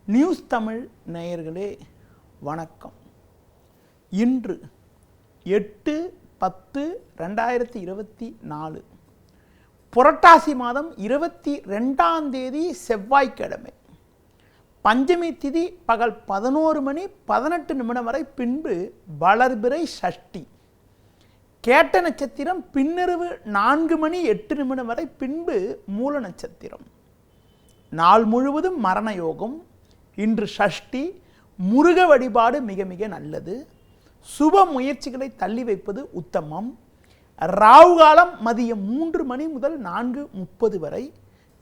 News Tamil நேயர்களே வணக்கம். இன்று 8/10/2024 புரட்டாசி மாதம் 22ஆம் தேதி செவ்வாய்க்கிழமை. பஞ்சமி திதி பகல் 11:18 வரை, பின்பு வளர்பிறை சஷ்டி. கேட்ட நட்சத்திரம் பின்னிரவு 4:08 வரை, பின்பு மூல நட்சத்திரம். நாள் முழுவதும் மரண யோகம். இன்று சஷ்டி. முருக வழிபாடு மிக மிக நல்லது. சுப முயற்சிகளை தள்ளி வைப்பது உத்தமம். ராகு காலம் மதியம் 3 முதல் 4:30 வரை.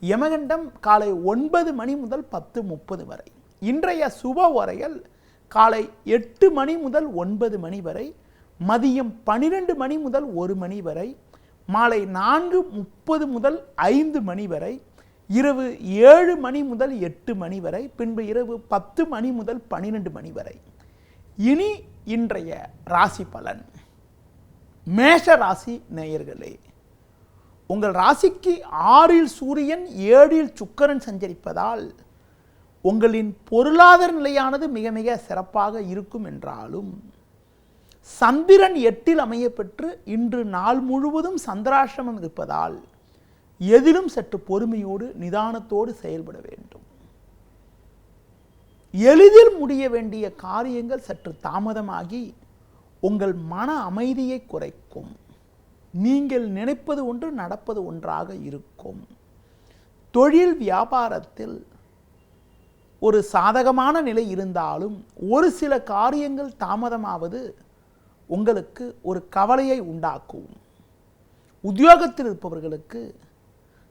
யமகண்டம் காலை 9 முதல் 10:30 வரை. இன்றைய சுப உரைகள் காலை 8 முதல் 9 வரை, மதியம் 12 முதல் 1 வரை, மாலை 4:30 முதல் 5 வரை, இரவு 7 முதல் 8 வரை, பின்பு இரவு 10 முதல் 12 வரை. இனி இன்றைய ராசி பலன். மேஷ ராசி நேயர்களே, உங்கள் ராசிக்கு 6இல் சூரியன் 7இல் சுக்கிரன் சஞ்சரிப்பதால் உங்களின் பொருளாதார நிலையானது மிக மிக சிறப்பாக இருக்கும் என்றாலும், சந்திரன் 8இல் அமைய பெற்று இன்று நாள் முழுவதும் சந்திராஷ்டமம் இருப்பதால் எதிலும் சற்று பொறுமையோடு நிதானத்தோடு செயல்பட வேண்டும். எளிதில் முடிய வேண்டிய காரியங்கள் சற்று தாமதமாகி உங்கள் மன அமைதியை குறைக்கும். நீங்கள் நினைப்பது ஒன்று, நடப்பது ஒன்றாக இருக்கும். தொழில் வியாபாரத்தில் ஒரு சாதகமான நிலை இருந்தாலும் ஒரு சில காரியங்கள் தாமதமாவது உங்களுக்கு ஒரு கவலையை உண்டாக்கும். உத்தியோகத்தில் இருப்பவர்களுக்கு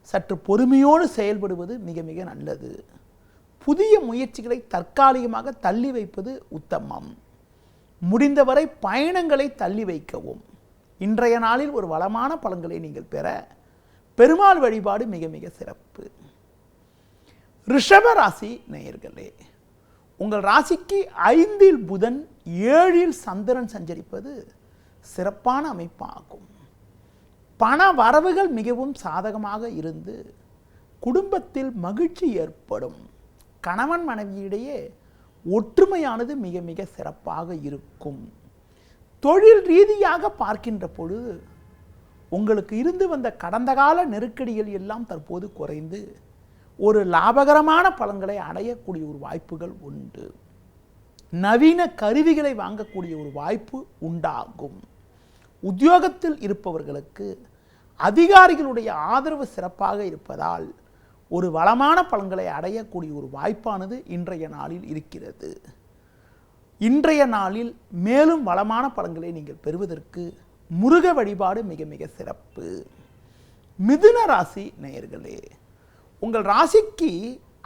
சற்று பொறுமையோடு செயல்படுவது மிக மிக நல்லது. புதிய முயற்சிகளை தற்காலிகமாக தள்ளி வைப்பது உத்தமம். முடிந்தவரை பயணங்களை தள்ளி வைக்கவும். இன்றைய நாளில் ஒரு வளமான பலன்களை நீங்கள் பெற பெருமாள் வழிபாடு மிக மிக சிறப்பு. ரிஷப ராசி நேயர்களே, உங்கள் ராசிக்கு 5இல் புதன் 7இல் சந்திரன் சஞ்சரிப்பது சிறப்பான அமைப்பாகும். பண வரவுகள் மிகவும் சாதகமாக இருந்து குடும்பத்தில் மகிழ்ச்சி ஏற்படும். கணவன் மனைவியிடையே ஒற்றுமையானது மிக மிக சிறப்பாக இருக்கும். தொழில் ரீதியாக பார்க்கின்ற பொழுது உங்களுக்கு இருந்து வந்த கடந்த கால நெருக்கடிகள் எல்லாம் தற்போது குறைந்து ஒரு லாபகரமான பலன்களை அடையக்கூடிய ஒரு வாய்ப்புகள் உண்டு. நவீன கருவிகளை வாங்கக்கூடிய ஒரு வாய்ப்பு உண்டாகும். உத்தியோகத்தில் இருப்பவர்களுக்கு அதிகாரிகளுடைய ஆதரவு சிறப்பாக இருப்பதால் ஒரு வளமான பலன்களை அடையக்கூடிய ஒரு வாய்ப்பானது இன்றைய நாளில் இருக்கிறது. இன்றைய நாளில் மேலும் வளமான பலன்களை நீங்கள் பெறுவதற்கு முருக வழிபாடு மிக மிக சிறப்பு. மிதுன ராசி நேயர்களே, உங்கள் ராசிக்கு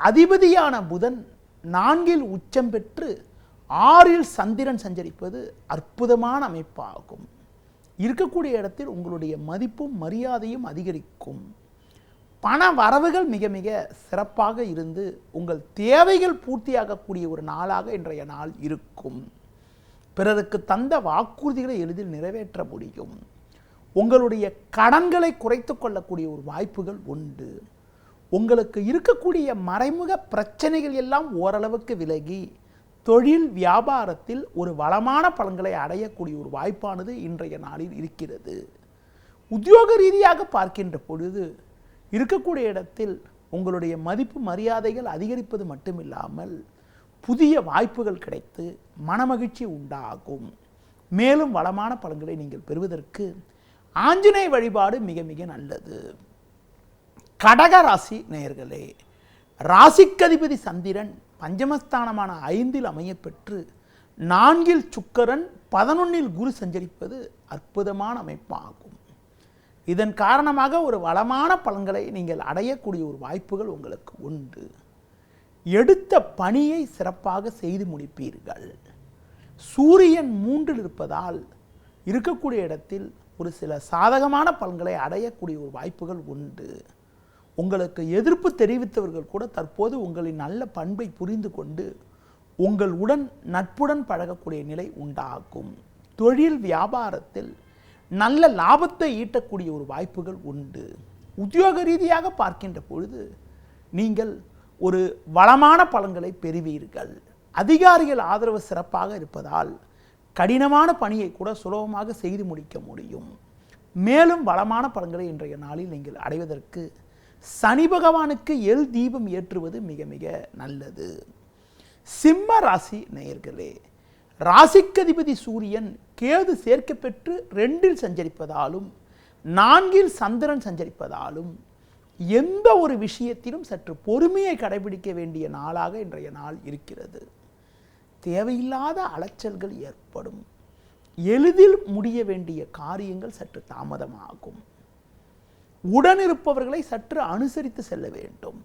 அதிபதியான புதன் 4இல் உச்சம் பெற்று 6இல் சந்திரன் சஞ்சரிப்பது அற்புதமான அமைப்பாகும். இருக்கக்கூடிய இடத்தில் உங்களுடைய மதிப்பும் மரியாதையும் அதிகரிக்கும். பண வரவுகள் மிக மிக சிறப்பாக இருந்து உங்கள் தேவைகள் பூர்த்தியாகக்கூடிய ஒரு நாளாக இன்றைய நாள் இருக்கும். பிறருக்கு தந்த வாக்குறுதிகளை எளிதில் நிறைவேற்ற முடியும். உங்களுடைய கடன்களை குறைத்து கொள்ளக்கூடிய ஒரு வாய்ப்புகள் உண்டு. உங்களுக்கு இருக்கக்கூடிய மறைமுக பிரச்சனைகள் எல்லாம் ஓரளவுக்கு விலகி தொழில் வியாபாரத்தில் ஒரு வளமான பலன்களை அடையக்கூடிய ஒரு வாய்ப்பானது இன்றைய நாளில் இருக்கிறது. உத்தியோக ரீதியாக பார்க்கின்ற பொழுது இருக்கக்கூடிய இடத்தில் உங்களுடைய மதிப்பு மரியாதைகள் அதிகரிப்பது மட்டுமில்லாமல் புதிய வாய்ப்புகள் கிடைத்து மனமகிழ்ச்சி உண்டாகும். மேலும் வளமான பலன்களை நீங்கள் பெறுவதற்கு ஆஞ்சநேய வழிபாடு மிக மிக நல்லது. கடக ராசி நேயர்களே, ராசிக்கதிபதி சந்திரன் பஞ்சமஸ்தானமான 5இல் அமைய பெற்று 4இல் சுக்கிரன் 11இல் குரு சஞ்சரிப்பது அற்புதமான அமைப்பாகும். இதன் காரணமாக ஒரு வளமான பலன்களை நீங்கள் அடையக்கூடிய ஒரு வாய்ப்புகள் உங்களுக்கு உண்டு. எடுத்த பணியை சிறப்பாக செய்து முடிப்பீர்கள். சூரியன் 3இல் இருப்பதால் இருக்கக்கூடிய இடத்தில் ஒரு சில சாதகமான பலன்களை அடையக்கூடிய ஒரு வாய்ப்புகள் உண்டு. உங்களுக்கு எதிர்ப்பு தெரிவித்தவர்கள் கூட தற்போது உங்களின் நல்ல பண்பை புரிந்து கொண்டு உங்களுடன் நட்புடன் பழகக்கூடிய நிலை உண்டாகும். தொழில் வியாபாரத்தில் நல்ல லாபத்தை ஈட்டக்கூடிய ஒரு வாய்ப்புகள் உண்டு. உத்தியோக ரீதியாக பார்க்கின்ற பொழுது நீங்கள் ஒரு வளமான பலன்களை பெறுவீர்கள். அதிகாரிகள் ஆதரவு சிறப்பாக இருப்பதால் கடினமான பணியை கூட சுலபமாக செய்து முடிக்க முடியும். மேலும் வளமான பலன்களை இன்றைய நாளில் நீங்கள் அடைவதற்கு சனி பகவானுக்கு எல் தீபம் ஏற்றுவது மிக மிக நல்லது. சிம்ம ராசி நேயர்களே, ராசிக்கதிபதி சூரியன் கேது சேர்க்கை பெற்று 2 சஞ்சரிப்பதாலும் 4 சந்திரன் சஞ்சரிப்பதாலும் எந்த ஒரு விஷயத்திலும் சற்று பொறுமையை கடைபிடிக்க வேண்டிய நாளாக இன்றைய நாள் இருக்கிறது. தேவையில்லாத அலைச்சல்கள் ஏற்படும். எளிதில் முடிய வேண்டிய காரியங்கள் சற்று தாமதமாகும். உடனிருப்பவர்களை சற்று அனுசரித்து செல்ல வேண்டும்.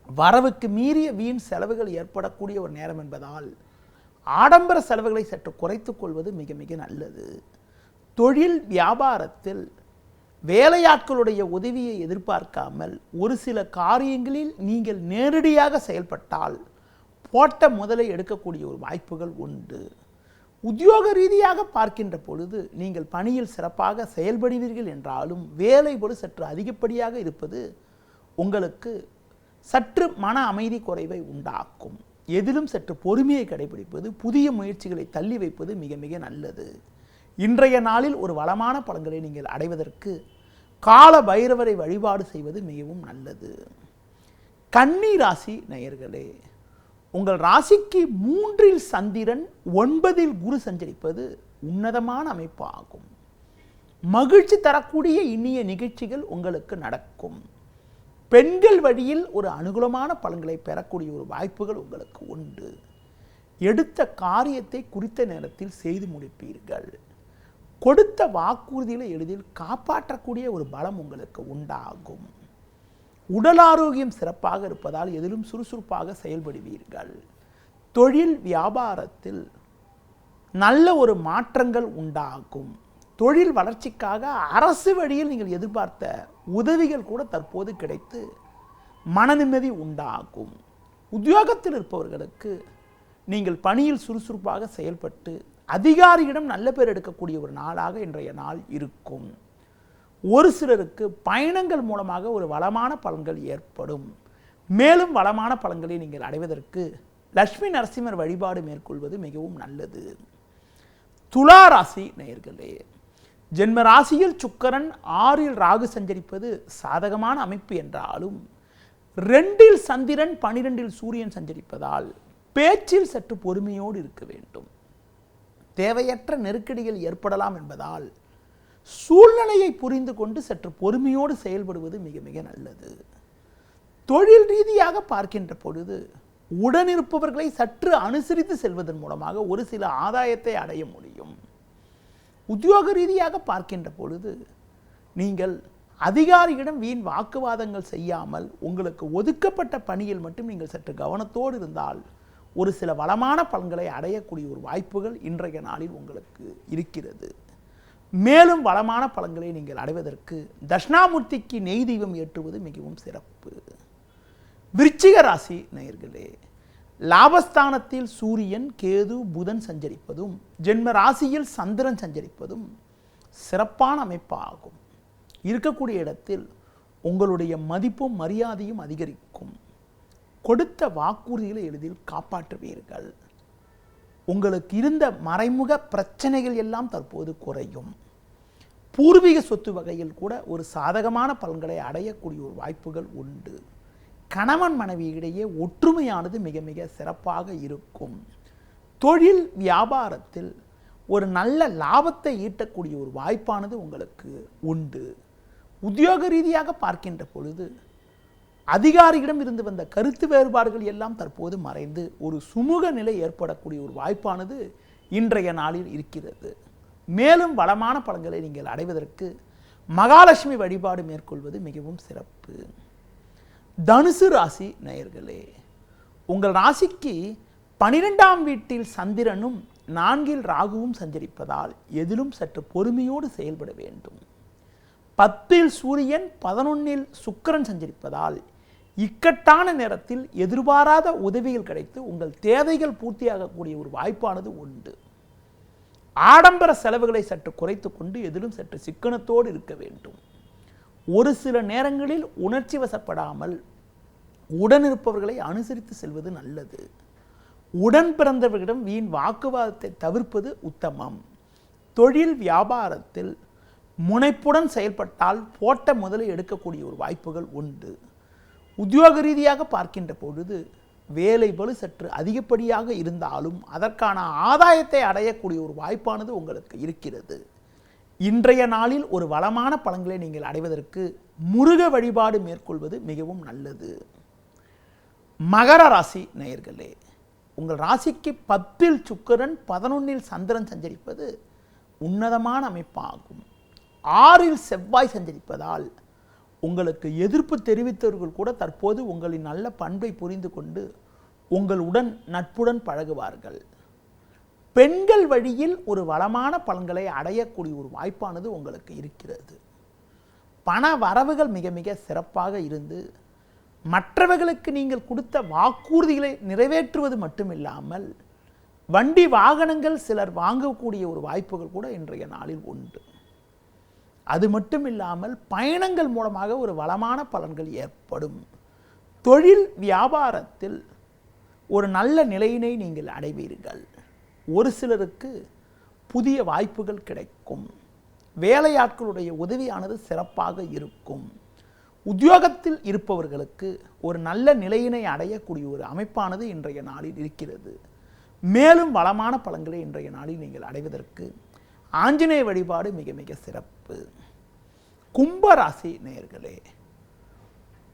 வரவுக்கு மீறிய வீண் செலவுகள் ஏற்படக்கூடிய ஒரு நேரம் என்பதால் ஆடம்பர செலவுகளை சற்று குறைத்துக் கொள்வது மிக மிக நல்லது. தொழில் வியாபாரத்தில் வேலையாட்களுடைய உதவியை எதிர்பார்க்காமல் ஒரு சில காரியங்களில் நீங்கள் நேரடியாக செயல்பட்டால் போட்ட முதலை எடுக்கக்கூடிய ஒரு வாய்ப்புகள் உண்டு. உத்தியோக ரீதியாக பார்க்கின்ற பொழுது நீங்கள் பணியில் சிறப்பாக செயல்படுவீர்கள் என்றாலும் வேலை பொழுது சற்று அதிகப்படியாக இருப்பது உங்களுக்கு சற்று மன அமைதி குறைவை உண்டாக்கும். எதிலும் சற்று பொறுமையை கடைபிடிப்பது, புதிய முயற்சிகளை தள்ளி வைப்பது மிக மிக நல்லது. இன்றைய நாளில் ஒரு வளமான பலன்களை நீங்கள் அடைவதற்கு கால பைரவரை வழிபாடு செய்வது மிகவும் நல்லது. கன்னி ராசி நேயர்களே, உங்கள் ராசிக்கு 3 சந்திரன் 9 குரு சஞ்சரிப்பது உன்னதமான அமைப்பு ஆகும். மகிழ்ச்சி தரக்கூடிய இனிய நிகழ்ச்சிகள் உங்களுக்கு நடக்கும். பெண்கள் வழியில் ஒரு அனுகூலமான பலன்களை பெறக்கூடிய ஒரு வாய்ப்புகள் உங்களுக்கு உண்டு. எடுத்த காரியத்தை குறித்த நேரத்தில் செய்து முடிப்பீர்கள். கொடுத்த வாக்குறுதிகளை எளிதில் காப்பாற்றக்கூடிய ஒரு பலம் உங்களுக்கு உண்டாகும். உடல் ஆரோக்கியம் சிறப்பாக இருப்பதால் எதிலும் சுறுசுறுப்பாக செயல்படுவீர்கள். தொழில் வியாபாரத்தில் நல்ல ஒரு மாற்றங்கள் உண்டாகும். தொழில் வளர்ச்சிக்காக அரசு வழியில் நீங்கள் எதிர்பார்த்த உதவிகள் கூட தற்போது கிடைத்து மன நிம்மதி உண்டாகும். உத்தியோகத்தில் இருப்பவர்களுக்கு நீங்கள் பணியில் சுறுசுறுப்பாக செயல்பட்டு அதிகாரியிடம் நல்ல பேர் எடுக்கக்கூடிய ஒரு நாளாக இன்றைய நாள் இருக்கும். ஒரு சிலருக்கு பயணங்கள் மூலமாக ஒரு வளமான பலன்கள் ஏற்படும். மேலும் வளமான பலன்களை நீங்கள் அடைவதற்கு லட்சுமி நரசிம்மர் வழிபாடு மேற்கொள்வது மிகவும் நல்லது. துலா ராசி நேயர்களே, ஜென்ம ராசியில் சுக்கிரன் 6 ராகு சஞ்சரிப்பது சாதகமான அமைப்பு என்றாலும் 2 சந்திரன் 12 சூரியன் சஞ்சரிப்பதால் பேச்சில் சற்று பொறுமையோடு இருக்க வேண்டும். தேவையற்ற நெருக்கடிகள் ஏற்படலாம் என்பதால் சூழ்நிலையை புரிந்து கொண்டு சற்று பொறுமையோடு செயல்படுவது மிக மிக நல்லது. தொழில் ரீதியாக பார்க்கின்ற பொழுது உடனிருப்பவர்களை சற்று அனுசரித்து செல்வதன் மூலமாக ஒரு சில ஆதாயத்தை அடைய முடியும். உத்தியோக ரீதியாக பார்க்கின்ற பொழுது நீங்கள் அதிகாரியிடம் வீண் வாக்குவாதங்கள் செய்யாமல் உங்களுக்கு ஒதுக்கப்பட்ட பணியில் மட்டும் நீங்கள் சற்று கவனத்தோடு இருந்தால் ஒரு சில வளமான பலன்களை அடையக்கூடிய ஒரு வாய்ப்புகள் இன்றைய நாளில் உங்களுக்கு இருக்கிறது. மேலும் வளமான பலன்களை நீங்கள் அடைவதற்கு தட்சிணாமூர்த்திக்கு நெய் தீபம் ஏற்றுவது மிகவும் சிறப்பு. விருச்சிக ராசி நேயர்களே, லாபஸ்தானத்தில் சூரியன் கேது புதன் சஞ்சரிப்பதும் ஜென்ம ராசியில் சந்திரன் சஞ்சரிப்பதும் சிறப்பான அமைப்பாகும். இருக்கக்கூடிய இடத்தில் உங்களுடைய மதிப்பும் மரியாதையும் அதிகரிக்கும். கொடுத்த வாக்குறுதிகளை எளிதில் காப்பாற்றுவீர்கள். உங்களுக்கு இருந்த மறைமுக பிரச்சனைகள் எல்லாம் தற்போது குறையும். பூர்வீக சொத்து வகையில் கூட ஒரு சாதகமான பலன்களை அடையக்கூடிய ஒரு வாய்ப்புகள் உண்டு. கணவன் மனைவியிடையே ஒற்றுமையானது மிக மிக சிறப்பாக இருக்கும். தொழில் வியாபாரத்தில் ஒரு நல்ல லாபத்தை ஈட்டக்கூடிய ஒரு வாய்ப்பானது உங்களுக்கு உண்டு. உத்தியோக ரீதியாக பார்க்கின்ற பொழுது அதிகாரியிடம் இருந்து வந்த கருத்து வேறுபாடுகள் எல்லாம் தற்போது மறைந்து ஒரு சுமூக நிலை ஏற்படக்கூடிய ஒரு வாய்ப்பானது இன்றைய நாளில் இருக்கிறது. மேலும் வளமான பலன்களை நீங்கள் அடைவதற்கு மகாலட்சுமி வழிபாடு மேற்கொள்வது மிகவும் சிறப்பு. தனுசு ராசி நேயர்களே, உங்கள் ராசிக்கு 12ஆம் வீட்டில் சந்திரனும் 4 ராகுவும் சஞ்சரிப்பதால் எதிலும் சற்று பொறுமையோடு செயல்பட வேண்டும். 10 சூரியன் 11 சுக்கிரன் சஞ்சரிப்பதால் இக்கட்டான நேரத்தில் எதிர்பாராத உதவிகள் கிடைத்து உங்கள் தேவைகள் பூர்த்தியாகக்கூடிய ஒரு வாய்ப்பானது உண்டு. ஆடம்பர செலவுகளை சற்று குறைத்து கொண்டு எதிலும் சற்று சிக்கனத்தோடு இருக்க வேண்டும். ஒரு சில நேரங்களில் உணர்ச்சி வசப்படாமல் உடன் இருப்பவர்களை அனுசரித்து செல்வது நல்லது. உடன் பிறந்தவர்களிடம் வீண் வாக்குவாதத்தை தவிர்ப்பது உத்தமம். தொழில் வியாபாரத்தில் முனைப்புடன் செயல்பட்டால் போட்ட முதலை எடுக்கக்கூடிய ஒரு வாய்ப்புகள் உண்டு. உத்தியோக ரீதியாக பார்க்கின்ற பொழுது வேலை பளு சற்று அதிகப்படியாக இருந்தாலும் அதற்கான ஆதாயத்தை அடையக்கூடிய ஒரு வாய்ப்பானது உங்களுக்கு இருக்கிறது. இன்றைய நாளில் ஒரு வளமான பலன்களை நீங்கள் அடைவதற்கு முருக வழிபாடு மேற்கொள்வது மிகவும் நல்லது. மகர ராசி நேயர்களே, உங்கள் ராசிக்கு 10ல் சுக்கிரன் 11ல் சந்திரன் சஞ்சரிப்பது உன்னதமான அமைப்பாகும். 6ல் செவ்வாய் சஞ்சரிப்பதால் உங்களுக்கு எதிர்ப்பு தெரிவித்தவர்கள் கூட தற்போது உங்களின் நல்ல பண்பை புரிந்து கொண்டு உங்களுடன் நட்புடன் பழகுவார்கள். பெண்கள் வழியில் ஒரு வளமான பலன்களை அடையக்கூடிய ஒரு வாய்ப்பானது உங்களுக்கு இருக்கிறது. பண வரவுகள் மிக மிக சிறப்பாக இருந்து மற்றவர்களுக்கு நீங்கள் கொடுத்த வாக்குறுதிகளை நிறைவேற்றுவது மட்டுமில்லாமல் வண்டி வாகனங்கள் சிலர் வாங்கக்கூடிய ஒரு வாய்ப்புகள் கூட இன்றைய நாளில் உண்டு. அது மட்டும் இல்லாமல் பயணங்கள் மூலமாக ஒரு வளமான பலன்கள் ஏற்படும். தொழில் வியாபாரத்தில் ஒரு நல்ல நிலையினை நீங்கள் அடைவீர்கள். ஒரு சிலருக்கு புதிய வாய்ப்புகள் கிடைக்கும். வேலையாட்களுடைய உதவியானது சிறப்பாக இருக்கும். உத்தியோகத்தில் இருப்பவர்களுக்கு ஒரு நல்ல நிலையினை அடையக்கூடிய ஒரு அமைப்பானது இன்றைய நாளில் இருக்கிறது. மேலும் வளமான பலன்களை இன்றைய நாளில் நீங்கள் அடைவதற்கு ஆஞ்சநேய வழிபாடு மிக மிக சிறப்பு. கும்ப ராசி நேயர்களே,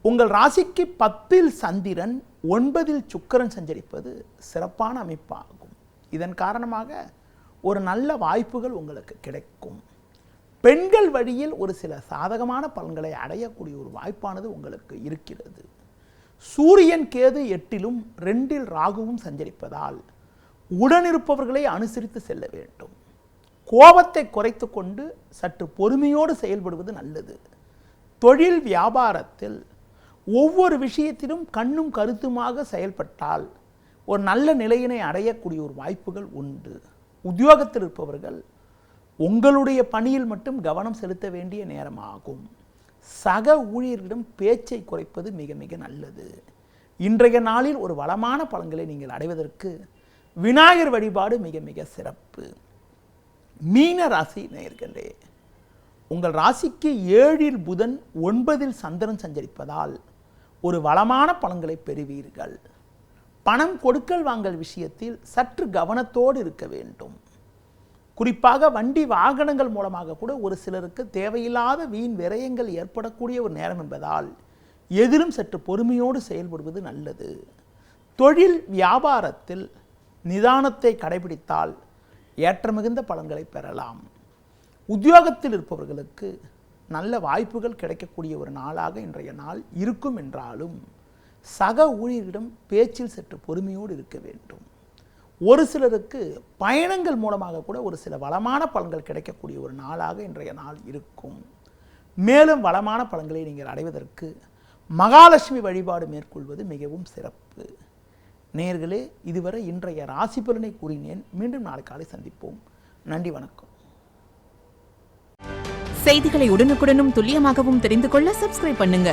உங்கள் ராசிக்கு 10ல் சந்திரன் 9ல் சுக்கிரன் சஞ்சரிப்பது சிறப்பான அமைப்பாகும். இதன் காரணமாக ஒரு நல்ல வாய்ப்புகள் உங்களுக்கு கிடைக்கும். பெண்கள் வழியில் ஒரு சில சாதகமான பலன்களை அடையக்கூடிய ஒரு வாய்ப்பானது உங்களுக்கு இருக்கிறது. சூரியன் கேது 8லும் 2ல் ராகுவும் சஞ்சரிப்பதால் உடனிருப்பவர்களை அனுசரித்து செல்ல வேண்டும். கோபத்தை குறைத்து கொண்டு சற்று பொறுமையோடு செயல்படுவது நல்லது. தொழில் வியாபாரத்தில் ஒவ்வொரு விஷயத்திலும் கண்ணும் கருத்துமாக செயல்பட்டால் ஒரு நல்ல நிலையினை அடையக்கூடிய ஒரு வாய்ப்புகள் உண்டு. உத்தியோகத்தில் இருப்பவர்கள் உங்களுடைய பணியில் மட்டும் கவனம் செலுத்த வேண்டிய நேரமாகும். சக ஊழியர்களிடம் பேச்சை குறைப்பது மிக மிக நல்லது. இன்றைய நாளில் ஒரு வளமான பலன்களை நீங்கள் அடைவதற்கு விநாயகர் வழிபாடு மிக மிக சிறப்பு. மீன ராசி நேயர்களே, உங்கள் ராசிக்கு 7ல் புதன் 9ல் சந்திரன் சஞ்சரிப்பதால் ஒரு வளமான பலன்களை பெறுவீர்கள். பணம் கொடுக்கல் வாங்கல் விஷயத்தில் சற்று கவனத்தோடு இருக்க வேண்டும். குறிப்பாக வண்டி வாகனங்கள் மூலமாக கூட ஒரு சிலருக்கு தேவையில்லாத வீண் விரயங்கள் ஏற்படக்கூடிய ஒரு நேரம் என்பதால் எதிலும் சற்று பொறுமையோடு செயல்படுவது நல்லது. தொழில் வியாபாரத்தில் நிதானத்தை கடைபிடித்தால் ஏற்ற மிகுந்த பலன்களை பெறலாம். உத்தியோகத்தில் இருப்பவர்களுக்கு நல்ல வாய்ப்புகள் கிடைக்கக்கூடிய ஒரு நாளாக இன்றைய நாள் இருக்கும் என்றாலும் சக ஊழியரிடம் பேச்சில் சற்று பொறுமையோடு இருக்க வேண்டும். ஒரு சிலருக்கு பயணங்கள் மூலமாக கூட ஒரு சில வளமான பலன்கள் கிடைக்கக்கூடிய ஒரு நாளாக இன்றைய நாள் இருக்கும். மேலும் வளமான பலன்களை நீங்கள் அடைவதற்கு மகாலட்சுமி வழிபாடு மேற்கொள்வது மிகவும் சிறப்பு. நேயர்களே, இதுவரை இன்றைய ராசி பலனை கூறினேன். மீண்டும் நாளை காலை சந்திப்போம். நன்றி, வணக்கம். செய்திகளை உடனுக்குடனும் துல்லியமாகவும் தெரிந்து கொள்ள சப்ஸ்கிரைப் பண்ணுங்க.